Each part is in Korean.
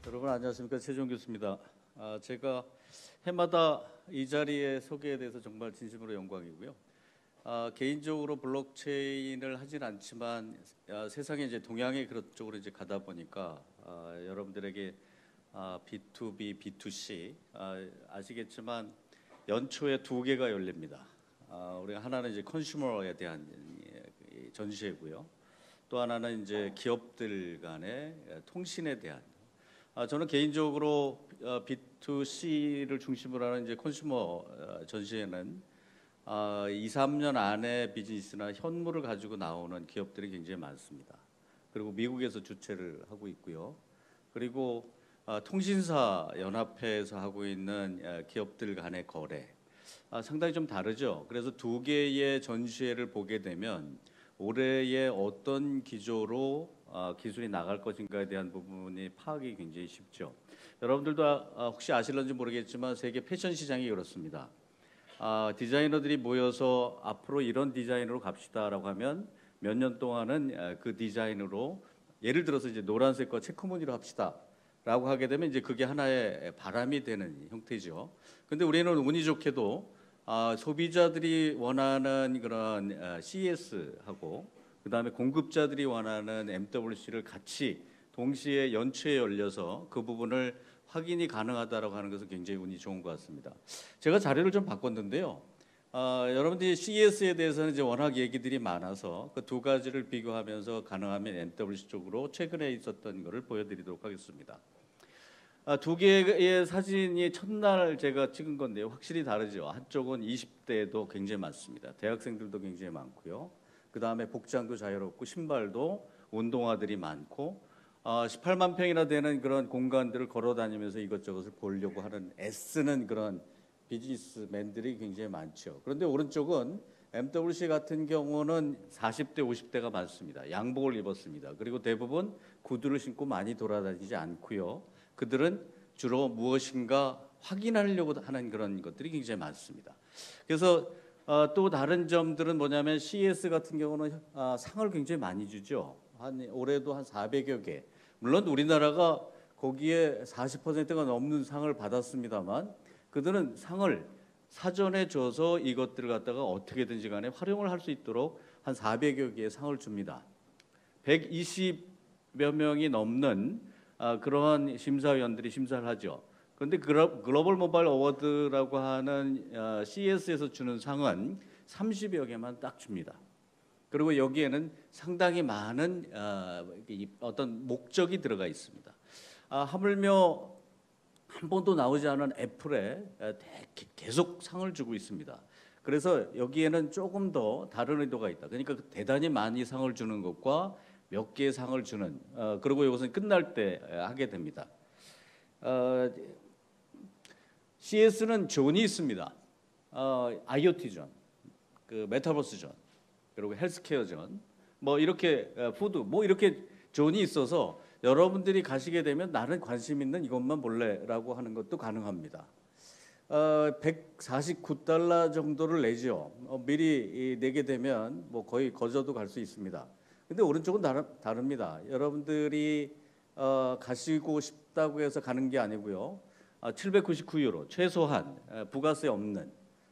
여러분 안녕하십니까, 최종 교수입니다. 제가 해마다 이 자리에 소개에 대해서 정말 진심으로 영광이고요. 개인적으로 블록체인을 하진 않지만 세상에 이제 동향이 그쪽으로 이제 가다 보니까 여러분들에게 B2B, B2C 아시겠지만 연초에 두 개가 열립니다. 우리가 하나는 이제 컨슈머에 대한 전시회고요. 또 하나는 이제 기업들 간의 통신에 대한. 저는 개인적으로 B2C를 중심으로 하는 이제 컨슈머 전시회는 2, 3년 안에 비즈니스나 현물을 가지고 나오는 기업들이 굉장히 많습니다. 그리고 미국에서 주최를 하고 있고요. 그리고 통신사 연합회에서 하고 있는 기업들 간의 거래 상당히 좀 다르죠. 그래서 두 개의 전시회를 보게 되면 올해의 어떤 기조로 기술이 나갈 것인가에 대한 부분이 파악이 굉장히 쉽죠. 여러분들도 혹시 아실런지 모르겠지만 세계 패션 시장이 그렇습니다. 디자이너들이 모여서 앞으로 이런 디자인으로 갑시다라고 하면 몇 년 동안은 그 디자인으로 예를 들어서 이제 노란색과 체크무늬로 합시다라고 하게 되면 이제 그게 하나의 바람이 되는 형태죠. 근데 우리는 운이 좋게도 소비자들이 원하는 그런 CES하고 그다음에 공급자들이 원하는 MWC를 같이 동시에 연초에 열려서 그 부분을 확인이 가능하다라고 하는 것은 굉장히 운이 좋은 것 같습니다. 제가 자료를 좀 바꿨는데요. 여러분들이 CES에 대해서는 이제 워낙 얘기들이 많아서 그 두 가지를 비교하면서 가능하면 MWC 쪽으로 최근에 있었던 것을 보여드리도록 하겠습니다. 두 개의 사진이 첫날 제가 찍은 건데요. 확실히 다르죠. 한쪽은 20대도 굉장히 많습니다. 대학생들도 굉장히 많고요. 그 다음에 복장도 자유롭고 신발도 운동화들이 많고 18만 평이나 되는 그런 공간들을 걸어 다니면서 이것저것을 보려고 하는 애쓰는 그런 비즈니스맨들이 굉장히 많죠. 그런데 오른쪽은 MWC 같은 경우는 40대, 50대가 많습니다. 양복을 입었습니다. 그리고 대부분 구두를 신고 많이 돌아다니지 않고요. 그들은 주로 무엇인가 확인하려고 하는 그런 것들이 굉장히 많습니다. 그래서 또 다른 점들은 뭐냐면 CES 같은 경우는 상을 굉장히 많이 주죠. 올해도 한 400여 개. 물론 우리나라가 거기에 40%가 넘는 상을 받았습니다만 그들은 상을 사전에 줘서 이것들을 갖다가 어떻게든지 간에 활용을 할 수 있도록 한 400여 개의 상을 줍니다. 120여 명이 넘는 그러한 심사위원들이 심사를 하죠. 그런데 글로벌 모바일 어워드라고 하는 CES에서 주는 상은 30여 개만 딱 줍니다. 그리고 여기에는 상당히 많은 어떤 목적이 들어가 있습니다. 하물며 한 번도 나오지 않은 애플에 계속 상을 주고 있습니다. 그래서 여기에는 조금 더 다른 의도가 있다. 그러니까 대단히 많이 상을 주는 것과 몇 개의 상을 주는 그리고 이것은 끝날 때 하게 됩니다. CES는 존이 있습니다. IoT 존, 그 메타버스 존, 그리고 헬스케어 존, 뭐 이렇게 푸드, 뭐 이렇게 존이 있어서 여러분들이 가시게 되면 나는 관심 있는 이것만 볼래라고 하는 것도 가능합니다. 149달러 정도를 내죠. 미리 내게 되면 뭐 거의 거저도 갈 수 있습니다. 근데 오른쪽은 다릅니다. 여러분들이 가시고 싶다고 해서 가는 게 아니고요. 799유로 최소한 부가세 없는,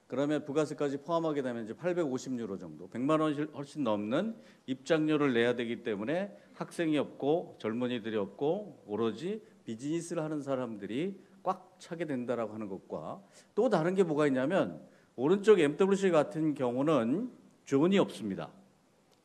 그러면 부가세까지 포함하게 되면 이제 850유로 정도, 100만 원 훨씬 넘는 입장료를 내야 되기 때문에 학생이 없고 젊은이들이 없고 오로지 비즈니스를 하는 사람들이 꽉 차게 된다라고 하는 것과 또 다른 게 뭐가 있냐면 오른쪽 MWC 같은 경우는 존이 없습니다.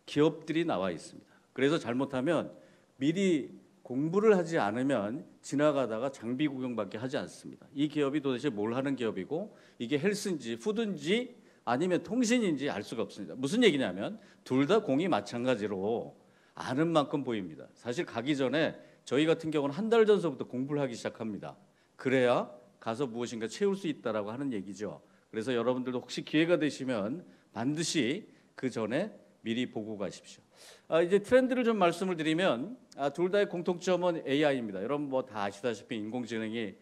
기업들이 나와 있습니다. 그래서 잘못하면 미리 공부를 하지 않으면 지나가다가 장비 구경밖에 하지 않습니다. 이 기업이 도대체 뭘 하는 기업이고 이게 헬스인지 푸드인지 아니면 통신인지 알 수가 없습니다. 무슨 얘기냐면 둘 다 공이 마찬가지로 아는 만큼 보입니다. 사실 가기 전에 저희 같은 경우는 한 달 전서부터 공부를 하기 시작합니다. 그래야 가서 무엇인가 채울 수 있다라고 하는 얘기죠. 그래서 여러분들도 혹시 기회가 되시면 반드시 그 전에 미리 보고 가십시오. 이제 트렌드를 좀 말씀을 드리면 둘 다의 공통점은 AI입니다. 여러분 뭐 다 아시다시피 인공지능이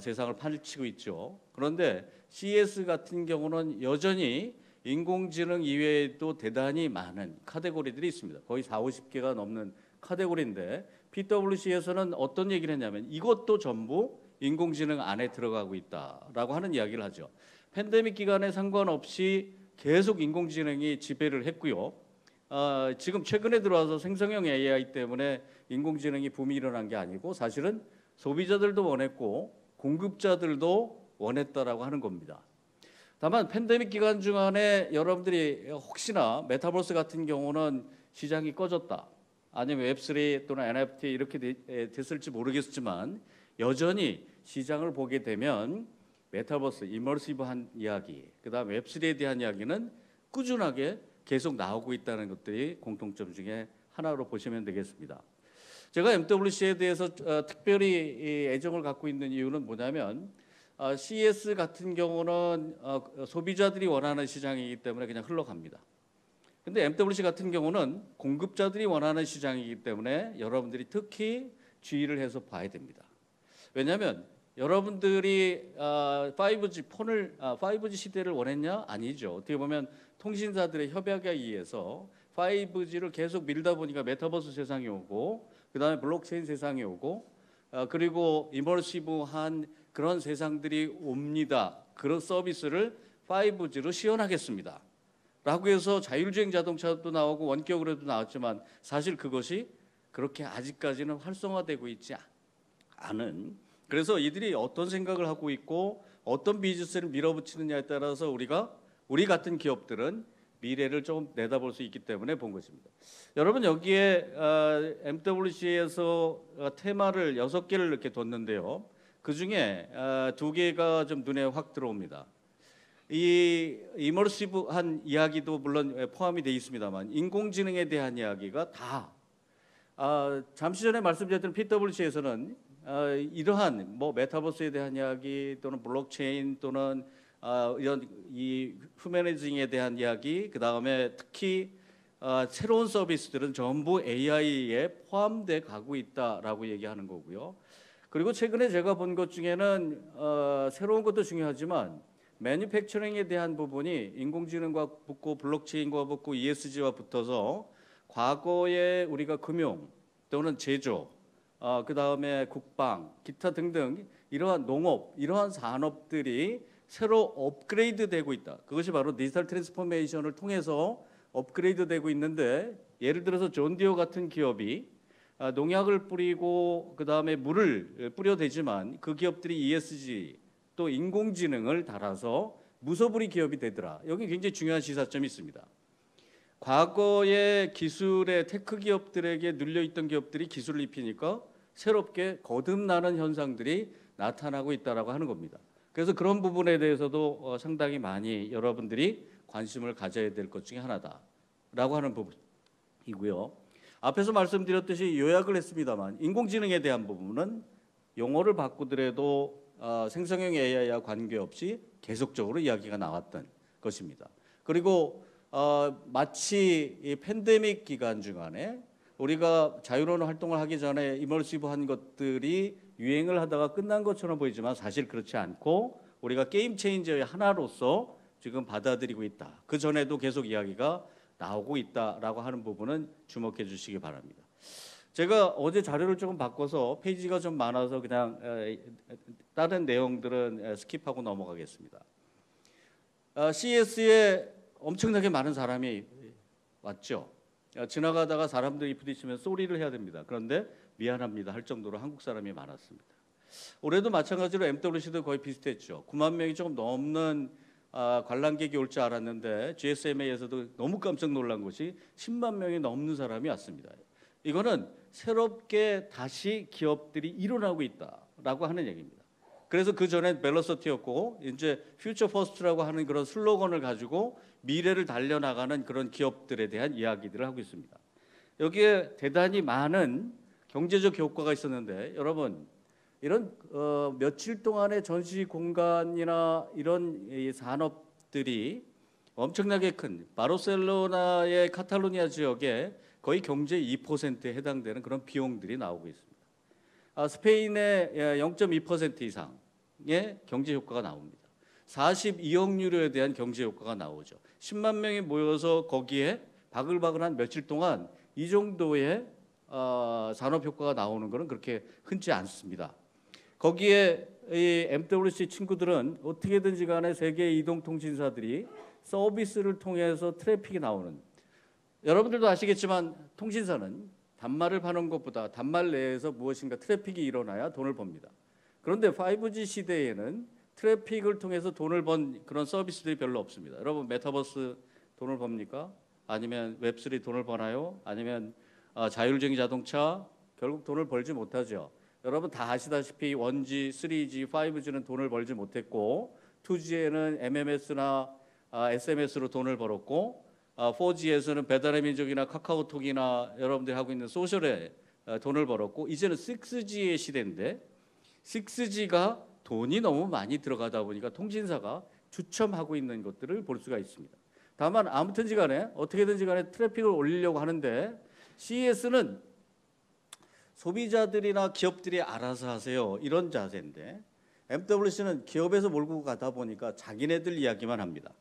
세상을 판치고 있죠. 그런데 CES 같은 경우는 여전히 인공지능 이외에도 대단히 많은 카테고리들이 있습니다. 거의 40, 50개가 넘는 카테고리인데 PwC에서는 어떤 얘기를 했냐면 이것도 전부 인공지능 안에 들어가고 있다라고 하는 이야기를 하죠. 팬데믹 기간에 상관없이 계속 인공지능이 지배를 했고요. 지금 최근에 들어와서 생성형 AI 때문에 인공지능이 붐이 일어난 게 아니고 사실은 소비자들도 원했고 공급자들도 원했다라고 하는 겁니다. 다만 팬데믹 기간 중간에 여러분들이 혹시나 메타버스 같은 경우는 시장이 꺼졌다, 아니면 웹3 또는 NFT 이렇게 됐을지 모르겠지만 여전히 시장을 보게 되면 메타버스, 이머시브한 이야기, 그다음 웹3에 대한 이야기는 꾸준하게 계속 나오고 있다는 것들이 공통점 중에 하나로 보시면 되겠습니다. 제가 MWC에 대해서 특별히 애정을 갖고 있는 이유는 뭐냐면 CES 같은 경우는 소비자들이 원하는 시장이기 때문에 그냥 흘러갑니다. 근데 MWC 같은 경우는 공급자들이 원하는 시장이기 때문에 여러분들이 특히 주의를 해서 봐야 됩니다. 왜냐하면 여러분들이 5G 시대를 원했냐? 아니죠. 어떻게 보면 통신사들의 협약에 의해서 5G를 계속 밀다 보니까 메타버스 세상이 오고 그다음에 블록체인 세상이 오고 그리고 이머시브한 그런 세상들이 옵니다. 그런 서비스를 5G로 시연하겠습니다. 라고 해서 자율주행 자동차도 나오고 원격으로도 나왔지만 사실 그것이 그렇게 아직까지는 활성화되고 있지 않은, 그래서 이들이 어떤 생각을 하고 있고 어떤 비즈니스를 밀어붙이느냐에 따라서 우리 같은 기업들은 미래를 좀 내다볼 수 있기 때문에 본 것입니다. 여러분 여기에 MWC에서 테마를 6개를 이렇게 뒀는데요. 그중에 2개가 좀 눈에 확 들어옵니다. 이 이머시브한 이야기도 물론 포함이 되어 있습니다만 인공지능에 대한 이야기가 다 잠시 전에 말씀드렸던 PwC에서는 이러한 뭐 메타버스에 대한 이야기 또는 블록체인 또는 이런 이 휴머니징에 대한 이야기, 그 다음에 특히 새로운 서비스들은 전부 AI에 포함돼 가고 있다라고 얘기하는 거고요. 그리고 최근에 제가 본 것 중에는 새로운 것도 중요하지만 매니팩처링에 대한 부분이 인공지능과 붙고 블록체인과 붙고 ESG와 붙어서 과거에 우리가 금융 또는 제조, 그 다음에 국방, 기타 등등 이러한 농업, 이러한 산업들이 새로 업그레이드 되고 있다. 그것이 바로 디지털 트랜스포메이션을 통해서 업그레이드 되고 있는데, 예를 들어서 존디어 같은 기업이 농약을 뿌리고 그 다음에 물을 뿌려대지만 그 기업들이 ESG 또 인공지능을 달아서 무소불위 기업이 되더라. 여기 굉장히 중요한 시사점이 있습니다. 과거의 기술의 테크 기업들에게 눌려있던 기업들이 기술을 입히니까 새롭게 거듭나는 현상들이 나타나고 있다라고 하는 겁니다. 그래서 그런 부분에 대해서도 상당히 많이 여러분들이 관심을 가져야 될 것 중에 하나다라고 하는 부분이고요. 앞에서 말씀드렸듯이 요약을 했습니다만 인공지능에 대한 부분은 용어를 바꾸더라도 생성형 AI와 관계없이 계속적으로 이야기가 나왔던 것입니다. 그리고 마치 이 팬데믹 기간 중간에 우리가 자유로운 활동을 하기 전에 이머시브한 것들이 유행을 하다가 끝난 것처럼 보이지만 사실 그렇지 않고 우리가 게임 체인저의 하나로서 지금 받아들이고 있다. 그 전에도 계속 이야기가 나오고 있다라고 하는 부분은 주목해 주시기 바랍니다. 제가 어제 자료를 조금 바꿔서 페이지가 좀 많아서 그냥 다른 내용들은 스킵하고 넘어가겠습니다. CES에 엄청나게 많은 사람이 왔죠. 지나가다가 사람들이 부딪히면 소리를 해야 됩니다. 그런데 미안합니다 할 정도로 한국 사람이 많았습니다. 올해도 마찬가지로 MWC도 거의 비슷했죠. 9만 명이 조금 넘는 관람객이 올 줄 알았는데 GSMA에서도 너무 깜짝 놀란 것이 10만 명이 넘는 사람이 왔습니다. 이거는 새롭게 다시 기업들이 일어나고 있다라고 하는 얘기입니다. 그래서 그 전에 벨로서티였고 이제 퓨처 퍼스트라고 하는 그런 슬로건을 가지고 미래를 달려나가는 그런 기업들에 대한 이야기들을 하고 있습니다. 여기에 대단히 많은 경제적 효과가 있었는데 여러분 이런 며칠 동안의 전시 공간이나 이런 산업들이 엄청나게 큰 바르셀로나의 카탈루니아 지역에 거의 경제 2%에 해당되는 그런 비용들이 나오고 있습니다. 스페인의 0.2% 이상의 경제 효과가 나옵니다. 42억 유로에 대한 경제 효과가 나오죠. 10만 명이 모여서 거기에 바글바글한 며칠 동안 이 정도의 산업 효과가 나오는 것은 그렇게 흔치 않습니다. 거기에 이 MWC 친구들은 어떻게든지 간에 세계 이동통신사들이 서비스를 통해서 트래픽이 나오는, 여러분들도 아시겠지만 통신사는 단말을 파는 것보다 단말 내에서 무엇인가 트래픽이 일어나야 돈을 법니다. 그런데 5G 시대에는 트래픽을 통해서 돈을 번 그런 서비스들이 별로 없습니다. 여러분 메타버스 돈을 법니까? 아니면 웹3 돈을 버나요? 아니면 자율주행 자동차? 결국 돈을 벌지 못하죠. 여러분 다 아시다시피 1G, 3G, 5G는 돈을 벌지 못했고 2G에는 MMS나 SMS로 돈을 벌었고 4G에서는 배달의 민족이나 카카오톡이나 여러분들이 하고 있는 소셜에 돈을 벌었고 이제는 6G의 시대인데 6G가 돈이 너무 많이 들어가다 보니까 통신사가 주춤하고 있는 것들을 볼 수가 있습니다. 다만 아무튼지 간에 어떻게든지 간에 트래픽을 올리려고 하는데 CES는 소비자들이나 기업들이 알아서 하세요 이런 자세인데 MWC는 기업에서 몰고 가다 보니까 자기네들 이야기만 합니다.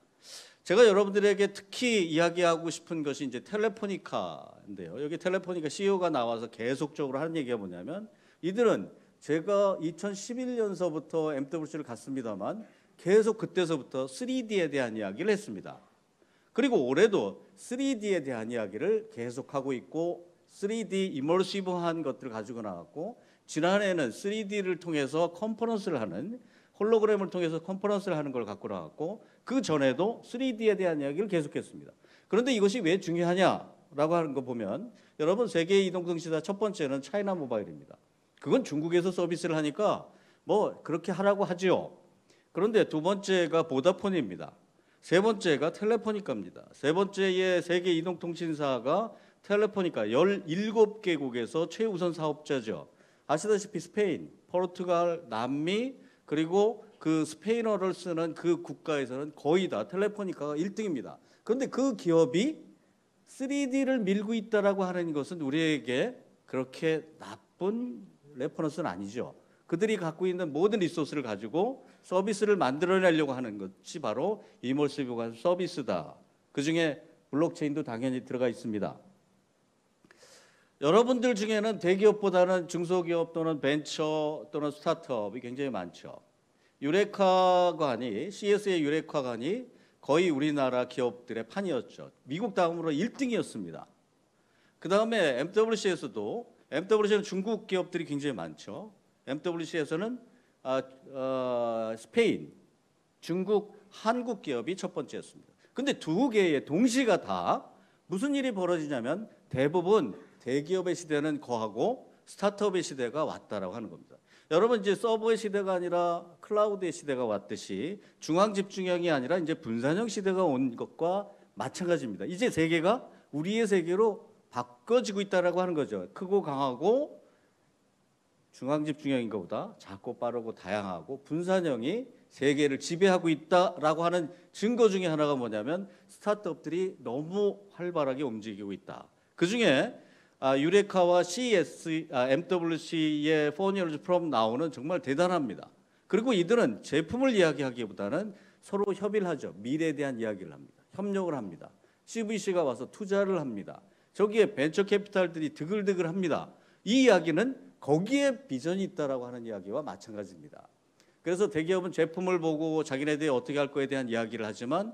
제가 여러분들에게 특히 이야기하고 싶은 것이 이제 텔레포니카인데요. 여기 텔레포니카 CEO가 나와서 계속적으로 하는 얘기가 뭐냐면 이들은 제가 2011년서부터 MWC를 갔습니다만 계속 그때서부터 3D에 대한 이야기를 했습니다. 그리고 올해도 3D에 대한 이야기를 계속하고 있고 3D 이머시브한 것들을 가지고 나왔고 지난해에는 3D를 통해서 컨퍼런스를 하는 홀로그램을 통해서 컨퍼런스를 하는 걸 갖고 나왔고 그 전에도 3D에 대한 이야기를 계속했습니다. 그런데 이것이 왜 중요하냐라고 하는 거 보면 여러분 세계 이동통신사 첫 번째는 차이나 모바일입니다. 그건 중국에서 서비스를 하니까 뭐 그렇게 하라고 하죠. 그런데 두 번째가 보다폰입니다. 세 번째가 텔레포니카입니다. 세 번째의 세계 이동통신사가 텔레포니카 17개국에서 최우선 사업자죠. 아시다시피 스페인, 포르투갈, 남미 그리고 그 스페인어를 쓰는 그 국가에서는 거의 다 텔레포니카가 1등입니다. 그런데 그 기업이 3D를 밀고 있다라고 하는 것은 우리에게 그렇게 나쁜 레퍼런스는 아니죠. 그들이 갖고 있는 모든 리소스를 가지고 서비스를 만들어내려고 하는 것이 바로 이머시브 서비스다. 그중에 블록체인도 당연히 들어가 있습니다. 여러분들 중에는 대기업보다는 중소기업 또는 벤처 또는 스타트업이 굉장히 많죠. 유레카관이 CES의 유레카관이 거의 우리나라 기업들의 판이었죠. 미국 다음으로 1등이었습니다. 그 다음에 MWC에서도 MWC는 중국 기업들이 굉장히 많죠. MWC에서는 스페인, 중국, 한국 기업이 첫 번째였습니다. 근데 두 개의 동시가 다 무슨 일이 벌어지냐면 대부분 대기업의 시대는 거하고 스타트업의 시대가 왔다라고 하는 겁니다. 여러분 이제 서버의 시대가 아니라 클라우드의 시대가 왔듯이 중앙 집중형이 아니라 이제 분산형 시대가 온 것과 마찬가지입니다. 이제 세계가 우리의 세계로 바꿔지고 있다라고 하는 거죠. 크고 강하고 중앙 집중형인 것보다 작고 빠르고 다양하고 분산형이 세계를 지배하고 있다라고 하는 증거 중에 하나가 뭐냐면 스타트업들이 너무 활발하게 움직이고 있다. 그중에 유레카와 CES, MWC의 4 years from now는 정말 대단합니다. 그리고 이들은 제품을 이야기하기보다는 서로 협의를 하죠. 미래에 대한 이야기를 합니다. 협력을 합니다. CVC가 와서 투자를 합니다. 저기에 벤처 캐피탈들이 드글드글 합니다. 이 이야기는 거기에 비전이 있다라고 하는 이야기와 마찬가지입니다. 그래서 대기업은 제품을 보고 자기네들이 어떻게 할 거에 대한 이야기를 하지만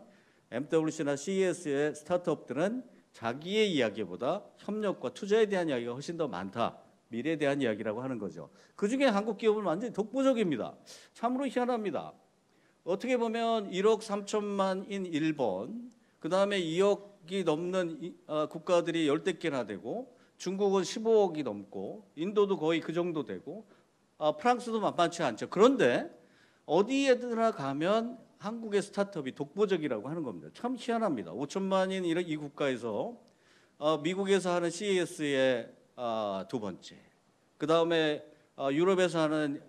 MWC나 CES의 스타트업들은 자기의 이야기보다 협력과 투자에 대한 이야기가 훨씬 더 많다. 미래에 대한 이야기라고 하는 거죠. 그중에 한국 기업은 완전히 독보적입니다. 참으로 희한합니다. 어떻게 보면 1억 3천만인 일본, 그 다음에 2억이 넘는 국가들이 10개나 되고 중국은 15억이 넘고 인도도 거의 그 정도 되고 프랑스도 만만치 않죠. 그런데 어디에나 가면 한국의 스타트업이 독보적이라고 하는 겁니다. 참 희한합니다. 5천만인 이 국가에서 미국에서 하는 CES의 두 번째, 그 다음에 유럽에서 하는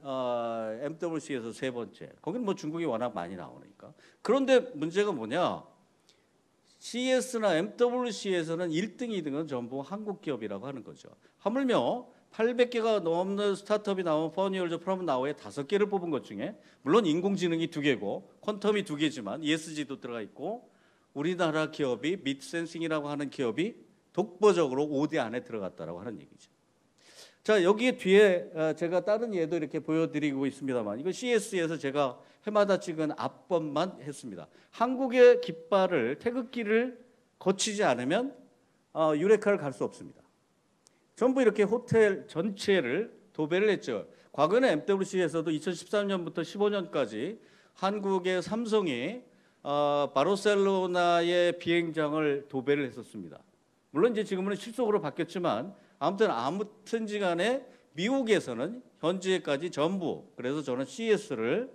MWC에서 세 번째. 거기는 뭐 중국이 워낙 많이 나오니까. 그런데 문제가 뭐냐? CES나 MWC에서는 1등, 2등은 전부 한국 기업이라고 하는 거죠. 하물며 800개가 넘는 스타트업이 나온 4 years from now에 5개를 뽑은 것 중에 물론 인공지능이 2개고 퀀텀이 2개지만 ESG도 들어가 있고 우리나라 기업이 밑센싱이라고 하는 기업이 독보적으로 5대 안에 들어갔다라고 하는 얘기죠. 자, 여기에 뒤에 제가 다른 예도 이렇게 보여드리고 있습니다만, 이거 CS에서 제가 해마다 찍은 앞번만 했습니다. 한국의 깃발을, 태극기를 거치지 않으면 유레카를 갈 수 없습니다. 전부 이렇게 호텔 전체를 도배를 했죠. 과거에는 MWC에서도 2013년부터 15년까지 한국의 삼성이 바르셀로나의 비행장을 도배를 했었습니다. 물론 이제 지금은 실속으로 바뀌었지만 아무튼지 간에 미국에서는 현재까지 전부, 그래서 저는 CS를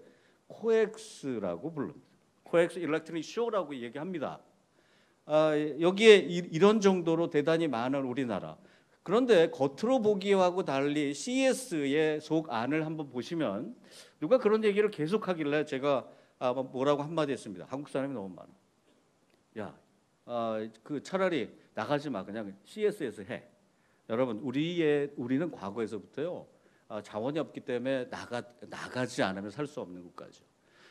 코엑스라고 부릅니다. 코엑스 일렉트릭 쇼라고 얘기합니다. 여기에 이런 정도로 대단히 많은 우리나라. 그런데 겉으로 보기하고 달리 CS의 속 안을 한번 보시면 누가 그런 얘기를 계속하길래 제가 뭐라고 한마디 했습니다. 한국 사람이 너무 많아. 야, 그 차라리 나가지 마. 그냥 CS에서 해. 여러분, 우리는 과거에서부터요, 자원이 없기 때문에 나가지 않으면 살 수 없는 국가죠.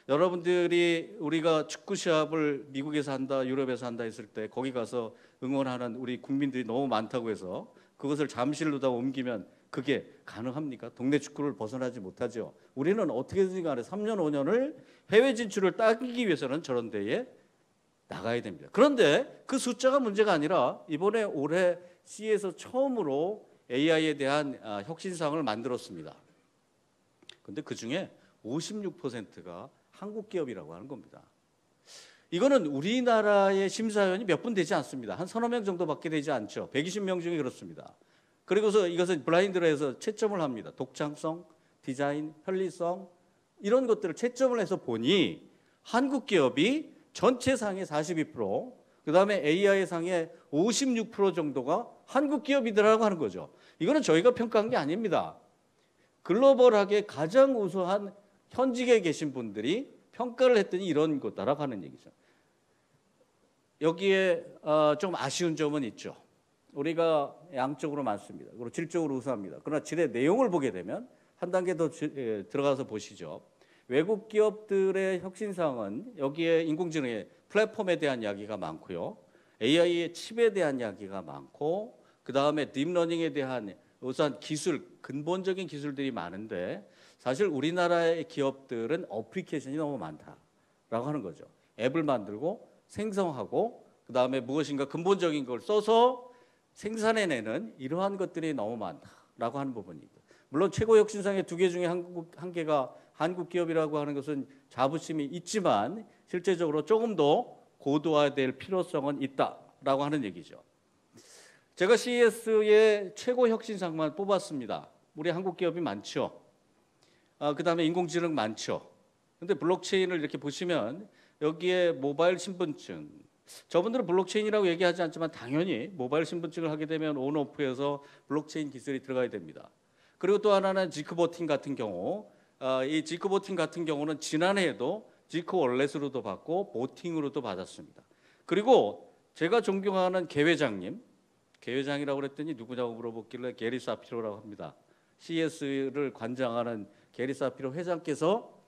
여러분들이 우리가 축구 시합을 미국에서 한다, 유럽에서 한다 했을 때 거기 가서 응원하는 우리 국민들이 너무 많다고 해서 그것을 잠실로다 옮기면 그게 가능합니까? 동네 축구를 벗어나지 못하죠. 우리는 어떻게든지 간에 3년, 5년을 해외 진출을 따기 위해서는 저런 데에 나가야 됩니다. 그런데 그 숫자가 문제가 아니라 이번에 올해 C에서 처음으로 AI에 대한 혁신상을 만들었습니다. 그런데 그중에 56%가 한국 기업이라고 하는 겁니다. 이거는 우리나라의 심사위원이 몇 분 되지 않습니다. 한 서너 명 정도밖에 되지 않죠. 120명 중에 그렇습니다. 그리고서 이것을 블라인드로 해서 채점을 합니다. 독창성, 디자인, 편리성 이런 것들을 채점을 해서 보니 한국 기업이 전체 상의 42%, 그다음에 AI 상의 56% 정도가 한국 기업이더라고 하는 거죠. 이거는 저희가 평가한 게 아닙니다. 글로벌하게 가장 우수한 현직에 계신 분들이 평가를 했더니 이런 거다라고 하는 얘기죠. 여기에 좀 아쉬운 점은 있죠. 우리가 양적으로 많습니다. 그리고 질적으로 우수합니다. 그러나 질의 내용을 보게 되면 한 단계 더 들어가서 보시죠. 외국 기업들의 혁신상은 여기에 인공지능의 플랫폼에 대한 이야기가 많고요. AI의 칩에 대한 이야기가 많고 그 다음에 딥러닝에 대한 우선 기술, 근본적인 기술들이 많은데 사실 우리나라의 기업들은 어플리케이션이 너무 많다라고 하는 거죠. 앱을 만들고 생성하고 그 다음에 무엇인가 근본적인 걸 써서 생산해내는 이러한 것들이 너무 많다라고 하는 부분입니다. 물론 최고 혁신상의 두 개 중에 한 개가 한국 기업이라고 하는 것은 자부심이 있지만 실제적으로 조금 더 고도화될 필요성은 있다라고 하는 얘기죠. 제가 CES의 최고 혁신상만 뽑았습니다. 우리 한국 기업이 많죠. 그 다음에 인공지능 많죠. 근데 블록체인을 이렇게 보시면 여기에 모바일 신분증, 저분들은 블록체인이라고 얘기하지 않지만 당연히 모바일 신분증을 하게 되면 온오프에서 블록체인 기술이 들어가야 됩니다. 그리고 또 하나는 지크보팅 같은 경우, 이 지크보팅 같은 경우는 지난해에도 지크 월렛으로도 받고 보팅으로도 받았습니다. 그리고 제가 존경하는 개회장이라고 그랬더니 누구냐고 물어보길래 게리 사피로라고 합니다. CS를 관장하는 게리 사피로 회장께서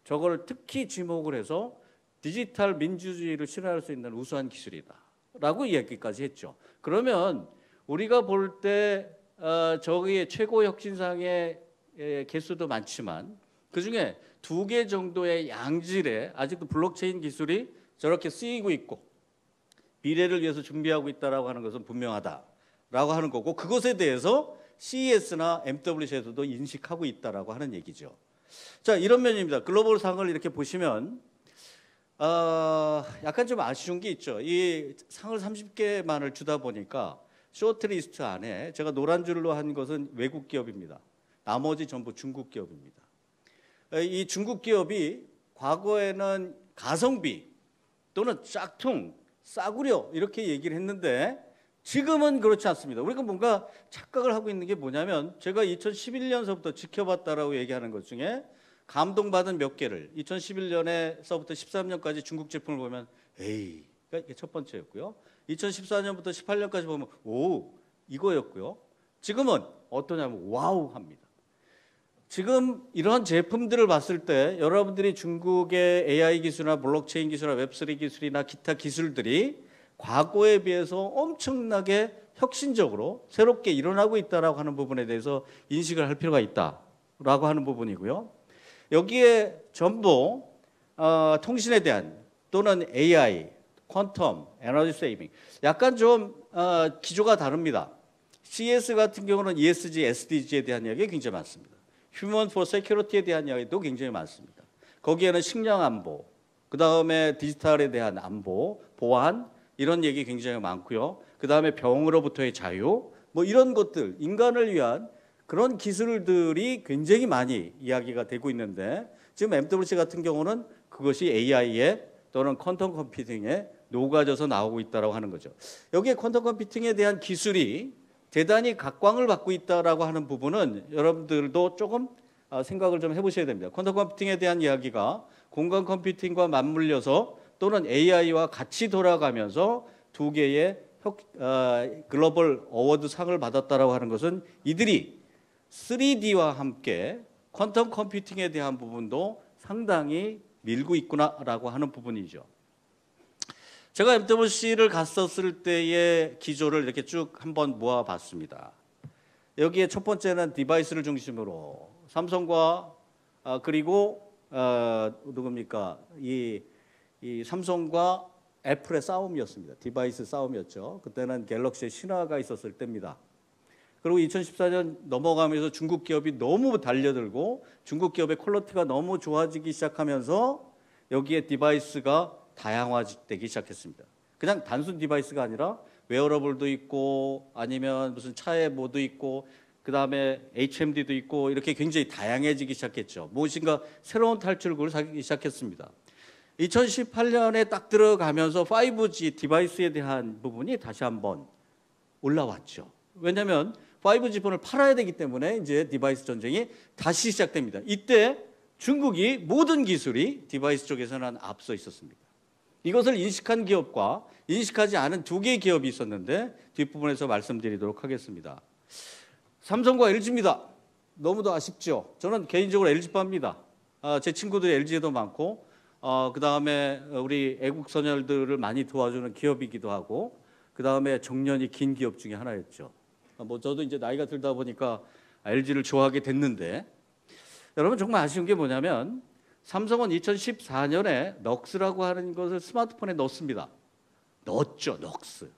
저걸 특히 지목을 해서 디지털 민주주의를 실현할 수 있는 우수한 기술이다라고 이야기까지 했죠. 그러면 우리가 볼 때 저기 최고 혁신상의 개수도 많지만 그중에 2개 정도의 양질의 아직도 블록체인 기술이 저렇게 쓰이고 있고 미래를 위해서 준비하고 있다라고 하는 것은 분명하다라고 하는 거고 그것에 대해서 CES나 MWC에서도 인식하고 있다라고 하는 얘기죠. 자, 이런 면입니다. 글로벌 상을 이렇게 보시면 약간 좀 아쉬운 게 있죠. 이 상을 30개만을 주다 보니까 쇼트리스트 안에 제가 노란 줄로 한 것은 외국 기업입니다. 나머지 전부 중국 기업입니다. 이 중국 기업이 과거에는 가성비 또는 짝퉁, 싸구려 이렇게 얘기를 했는데 지금은 그렇지 않습니다. 우리가 뭔가 착각을 하고 있는 게 뭐냐면 제가 2011년서부터 지켜봤다라고 얘기하는 것 중에 감동받은 몇 개를 2011년에서부터 13년까지 중국 제품을 보면 에이, 이게 첫 번째였고요. 2014년부터 18년까지 보면 오, 이거였고요. 지금은 어떠냐면 와우 합니다. 지금 이런 제품들을 봤을 때 여러분들이 중국의 AI 기술이나 블록체인 기술이나 웹3 기술이나 기타 기술들이 과거에 비해서 엄청나게 혁신적으로 새롭게 일어나고 있다라고 하는 부분에 대해서 인식을 할 필요가 있다라고 하는 부분이고요. 여기에 전부 통신에 대한 또는 AI, 퀀텀, 에너지 세이빙 약간 좀 기조가 다릅니다. CS 같은 경우는 ESG, SDG에 대한 이야기가 굉장히 많습니다. Human for Security에 대한 이야기도 굉장히 많습니다. 거기에는 식량 안보, 그 다음에 디지털에 대한 안보, 보안 이런 얘기 굉장히 많고요. 그 다음에 병으로부터의 자유, 뭐 이런 것들, 인간을 위한 그런 기술들이 굉장히 많이 이야기가 되고 있는데 지금 MWC 같은 경우는 그것이 AI에 또는 퀀텀 컴퓨팅에 녹아져서 나오고 있다고 하는 거죠. 여기에 퀀텀 컴퓨팅에 대한 기술이 대단히 각광을 받고 있다고 하는 부분은 여러분들도 조금 생각을 좀 해보셔야 됩니다. 퀀텀 컴퓨팅에 대한 이야기가 공간 컴퓨팅과 맞물려서 또는 AI와 같이 돌아가면서 두 개의 글로벌 어워드 상을 받았다고 하는 것은 이들이 3D와 함께 퀀텀 컴퓨팅에 대한 부분도 상당히 밀고 있구나라고 하는 부분이죠. 제가 MWC를 갔었을 때의 기조를 이렇게 쭉 한번 모아봤습니다. 여기에 첫 번째는 디바이스를 중심으로 삼성과 그리고 누굽니까 이 삼성과 애플의 싸움이었습니다. 디바이스 싸움이었죠. 그때는 갤럭시의 신화가 있었을 때입니다. 그리고 2014년 넘어가면서 중국 기업이 너무 달려들고 중국 기업의 퀄리티가 너무 좋아지기 시작하면서 여기에 디바이스가 다양화되기 시작했습니다. 그냥 단순 디바이스가 아니라 웨어러블도 있고 아니면 무슨 차에 뭐도 있고 그 다음에 HMD도 있고 이렇게 굉장히 다양해지기 시작했죠. 무엇인가 새로운 탈출구를 사기 시작했습니다. 2018년에 딱 들어가면서 5G 디바이스에 대한 부분이 다시 한번 올라왔죠. 왜냐하면 5G 폰을 팔아야 되기 때문에 이제 디바이스 전쟁이 다시 시작됩니다. 이때 중국이 모든 기술이 디바이스 쪽에서는 앞서 있었습니다. 이것을 인식한 기업과 인식하지 않은 두 개의 기업이 있었는데 뒷부분에서 말씀드리도록 하겠습니다. 삼성과 LG입니다. 너무도 아쉽죠. 저는 개인적으로 LG파입니다. 제 친구들이 LG에도 많고 그 다음에 우리 애국 선열들을 많이 도와주는 기업이기도 하고 그 다음에 정년이 긴 기업 중에 하나였죠. 뭐 저도 이제 나이가 들다 보니까 LG를 좋아하게 됐는데 여러분 정말 아쉬운 게 뭐냐면 삼성은 2014년에 넉스라고 하는 것을 스마트폰에 넣습니다. 넣었죠. 넉스.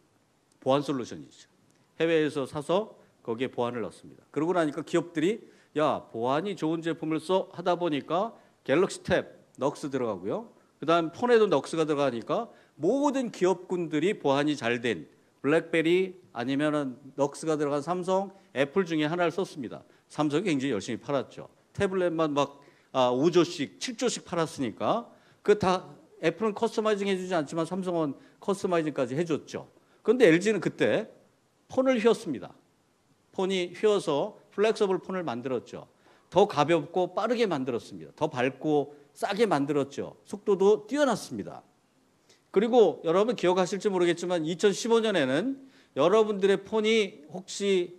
보안 솔루션이죠. 해외에서 사서 거기에 보안을 넣습니다. 그러고 나니까 기업들이 야 보안이 좋은 제품을 써 하다 보니까 갤럭시 탭 넉스 들어가고요. 그 다음 폰에도 넉스가 들어가니까 모든 기업군들이 보안이 잘 된 블랙베리 아니면은 넉스가 들어간 삼성, 애플 중에 하나를 썼습니다. 삼성이 굉장히 열심히 팔았죠. 태블릿만 막 5조씩, 7조씩 팔았으니까 그 다 애플은 커스터마이징 해주지 않지만 삼성은 커스터마이징까지 해줬죠. 그런데 LG는 그때 폰을 휘었습니다. 폰이 휘어서 플렉서블 폰을 만들었죠. 더 가볍고 빠르게 만들었습니다. 더 밝고 싸게 만들었죠. 속도도 뛰어났습니다. 그리고 여러분 기억하실지 모르겠지만 2015년에는 여러분들의 폰이 혹시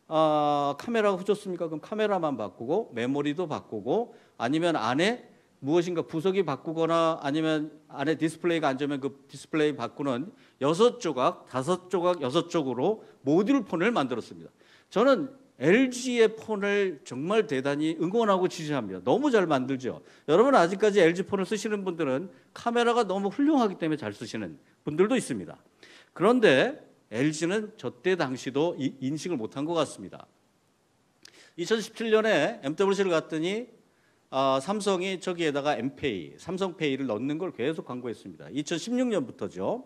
카메라가 후졌습니까? 그럼 카메라만 바꾸고 메모리도 바꾸고 아니면 안에 무엇인가 부속이 바꾸거나 아니면 안에 디스플레이가 안 좋으면 그 디스플레이 바꾸는 6조각, 5조각, 6쪽으로 모듈 폰을 만들었습니다. 저는 LG의 폰을 정말 대단히 응원하고 지지합니다. 너무 잘 만들죠. 여러분 아직까지 LG 폰을 쓰시는 분들은 카메라가 너무 훌륭하기 때문에 잘 쓰시는 분들도 있습니다. 그런데 LG는 저때 당시도 인식을 못한 것 같습니다. 2017년에 MWC를 갔더니 삼성이 저기에다가 엠페이, 삼성페이를 넣는 걸 계속 광고했습니다. 2016년부터죠.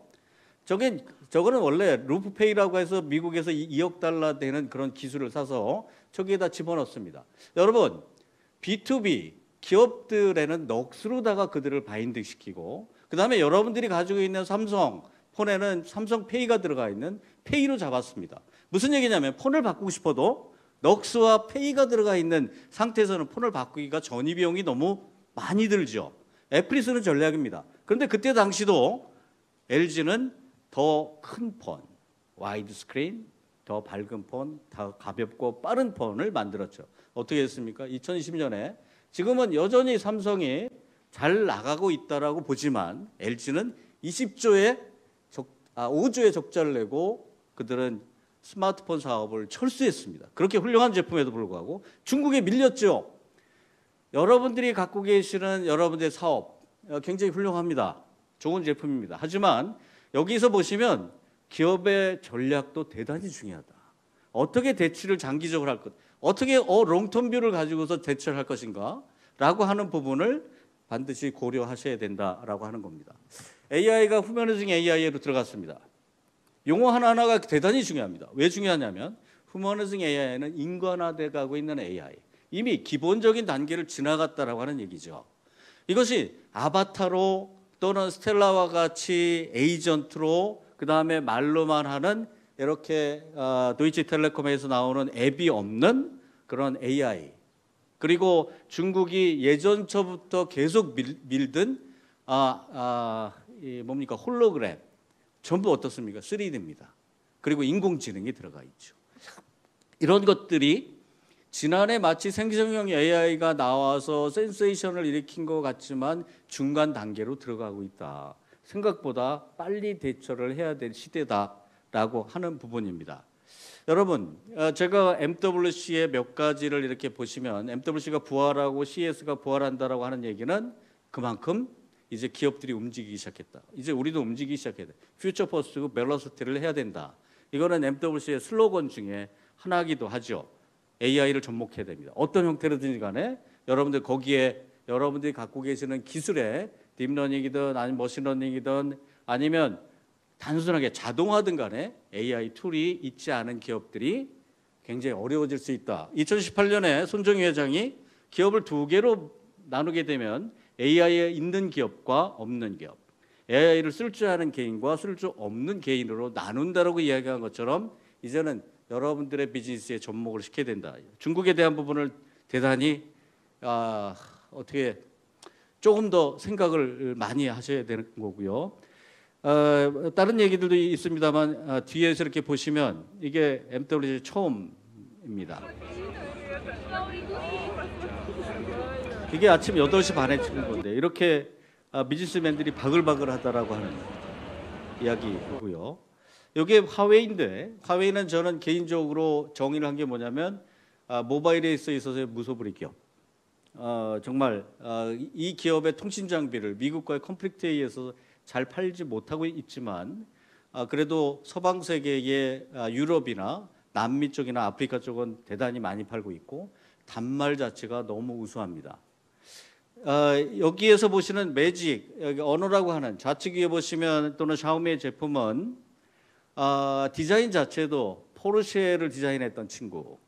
저거는 원래 루프페이라고 해서 미국에서 2억 달러 되는 그런 기술을 사서 저기에다 집어넣습니다. 여러분, B2B 기업들에는 넋으로다가 그들을 바인딩시키고 그 다음에 여러분들이 가지고 있는 삼성 폰에는 삼성페이가 들어가 있는 페이로 잡았습니다. 무슨 얘기냐면 폰을 바꾸고 싶어도 넋와 페이가 들어가 있는 상태에서는 폰을 바꾸기가 전이 비용이 너무 많이 들죠. 애플이 쓰는 전략입니다. 그런데 그때 당시도 LG는 더 큰 폰, 와이드 스크린, 더 밝은 폰, 더 가볍고 빠른 폰을 만들었죠. 어떻게 했습니까? 2020년에 지금은 여전히 삼성이 잘 나가고 있다라고 보지만 LG는 5조의 적자를 내고 그들은 스마트폰 사업을 철수했습니다. 그렇게 훌륭한 제품에도 불구하고 중국에 밀렸죠. 여러분들이 갖고 계시는 여러분들의 사업 굉장히 훌륭합니다. 좋은 제품입니다. 하지만 여기서 보시면 기업의 전략도 대단히 중요하다. 어떻게 대출을 장기적으로 할 것, 어떻게 롱텀뷰를 가지고서 대출할 것인가 라고 하는 부분을 반드시 고려하셔야 된다라고 하는 겁니다. AI가 휴머니징 AI로 들어갔습니다. 용어 하나하나가 대단히 중요합니다. 왜 중요하냐면 휴머니징 AI는 인간화돼 가고 있는 AI. 이미 기본적인 단계를 지나갔다라고 하는 얘기죠. 이것이 아바타로 또는 스텔라와 같이 에이전트로 그다음에 말로만 하는 이렇게 도이치텔레콤에서 나오는 앱이 없는 그런 AI. 그리고 중국이 예전부터 계속 밀던 뭡니까 홀로그램 전부 어떻습니까? 3D입니다. 그리고 인공지능이 들어가 있죠. 이런 것들이 지난해 마치 생성형 AI가 나와서 센세이션을 일으킨 것 같지만 중간 단계로 들어가고 있다. 생각보다 빨리 대처를 해야 될 시대다라고 하는 부분입니다. 여러분, 제가 MWC의 몇 가지를 이렇게 보시면 MWC가 부활하고 CS가 부활한다라고 하는 얘기는 그만큼 이제 기업들이 움직이기 시작했다. 이제 우리도 움직이기 시작해야 돼. 퓨처 퍼스트 벨러시티를 해야 된다. 이거는 MWC의 슬로건 중에 하나이기도 하죠. AI를 접목해야 됩니다. 어떤 형태로든지 간에 여러분들 거기에 여러분들이 갖고 계시는 기술에 딥러닝이든 아니면 머신러닝이든 아니면 단순하게 자동화든 간에 AI 툴이 있지 않은 기업들이 굉장히 어려워질 수 있다. 2018년에 손정희 회장이 기업을 두 개로 나누게 되면 AI에 있는 기업과 없는 기업, AI를 쓸 줄 아는 개인과 쓸 줄 없는 개인으로 나눈다라고 이야기한 것처럼 이제는 여러분들의 비즈니스에 접목을 시켜야 된다. 중국에 대한 부분을 대단히 어떻게 조금 더 생각을 많이 하셔야 되는 거고요. 다른 얘기들도 있습니다만 뒤에서 이렇게 보시면 이게 MWC 처음입니다. 이게 아침 8시 반에 찍은 건데 이렇게 비즈니스맨들이 바글바글 하다라고 하는 이야기고요. 이게 화웨이인데 화웨이는 저는 개인적으로 정의를 한 게 뭐냐면 모바일에 있어서의 무소불위 기업. 정말 이 기업의 통신 장비를 미국과의 컨플릭트에 의해서 잘 팔지 못하고 있지만 그래도 서방 세계의 유럽이나 남미 쪽이나 아프리카 쪽은 대단히 많이 팔고 있고 단말 자체가 너무 우수합니다. 여기에서 보시는 매직, 여기 언어라고 하는 좌측에 보시면 또는 샤오미의 제품은 디자인 자체도 포르쉐를 디자인했던 친구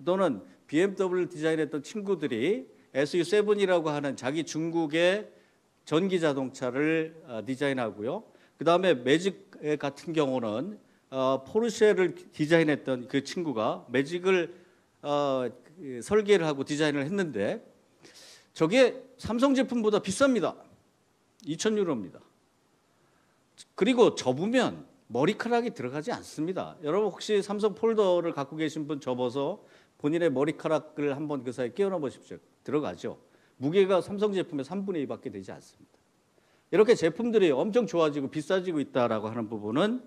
또는 BMW를 디자인했던 친구들이 SU7이라고 하는 자기 중국의 전기 자동차를 디자인하고요. 그 다음에 매직 같은 경우는 포르쉐를 디자인했던 그 친구가 매직을 설계를 하고 디자인을 했는데 저게 삼성 제품보다 비쌉니다. 2,000유로입니다. 그리고 접으면 머리카락이 들어가지 않습니다. 여러분 혹시 삼성 폴더를 갖고 계신 분 접어서 본인의 머리카락을 한번 그 사이에 끼워넣어 보십시오. 들어가죠. 무게가 삼성 제품의 3분의 2밖에 되지 않습니다. 이렇게 제품들이 엄청 좋아지고 비싸지고 있다라고 하는 부분은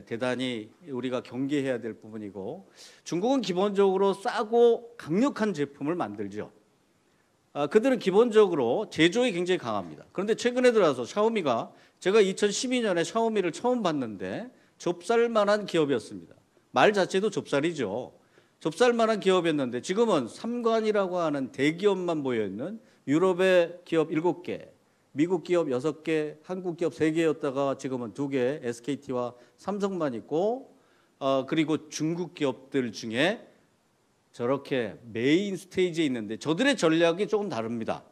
대단히 우리가 경계해야 될 부분이고 중국은 기본적으로 싸고 강력한 제품을 만들죠. 그들은 기본적으로 제조에 굉장히 강합니다. 그런데 최근에 들어서 샤오미가 제가 2012년에 샤오미를 처음 봤는데 좁쌀만한 기업이었습니다. 말 자체도 좁쌀이죠. 좁쌀만한 기업이었는데 지금은 삼관이라고 하는 대기업만 모여있는 유럽의 기업 7개, 미국 기업 6개, 한국 기업 3개였다가 지금은 2개, SKT와 삼성만 있고 그리고 중국 기업들 중에 저렇게 메인 스테이지에 있는데 저들의 전략이 조금 다릅니다.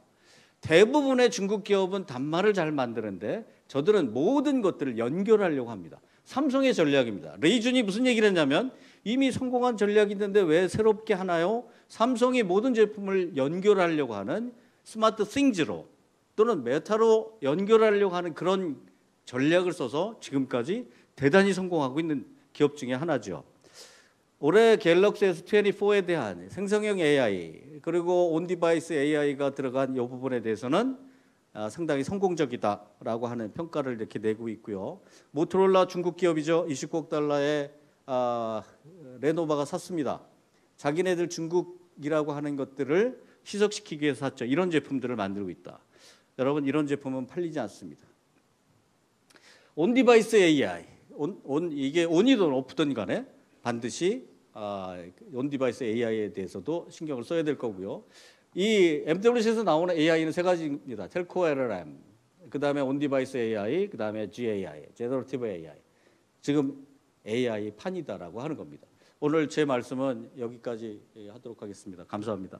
대부분의 중국 기업은 단말을 잘 만드는데 저들은 모든 것들을 연결하려고 합니다. 삼성의 전략입니다. 레이준이 무슨 얘기를 했냐면 이미 성공한 전략이 있는데 왜 새롭게 하나요? 삼성이 모든 제품을 연결하려고 하는 스마트 싱즈로 또는 메타로 연결하려고 하는 그런 전략을 써서 지금까지 대단히 성공하고 있는 기업 중에 하나죠. 올해 갤럭시 S24에 대한 생성형 AI 그리고 온디바이스 AI가 들어간 이 부분에 대해서는 상당히 성공적이다라고 하는 평가를 이렇게 내고 있고요. 모토로라 중국 기업이죠. 29억 달러의 레노바가 샀습니다. 자기네들 중국이라고 하는 것들을 희석시키기 위해서 샀죠. 이런 제품들을 만들고 있다. 여러분, 이런 제품은 팔리지 않습니다. 온디바이스 AI, 이게 온이든 오프든 간에 반드시 온디바이스 AI에 대해서도 신경을 써야 될 거고요. 이 MWC에서 나오는 AI는 세 가지입니다. 텔코 LLM, 그 다음에 온디바이스 AI, 그 다음에 GAI, 제너러티브 AI. 지금 AI 판이다라고 하는 겁니다. 오늘 제 말씀은 여기까지 하도록 하겠습니다. 감사합니다.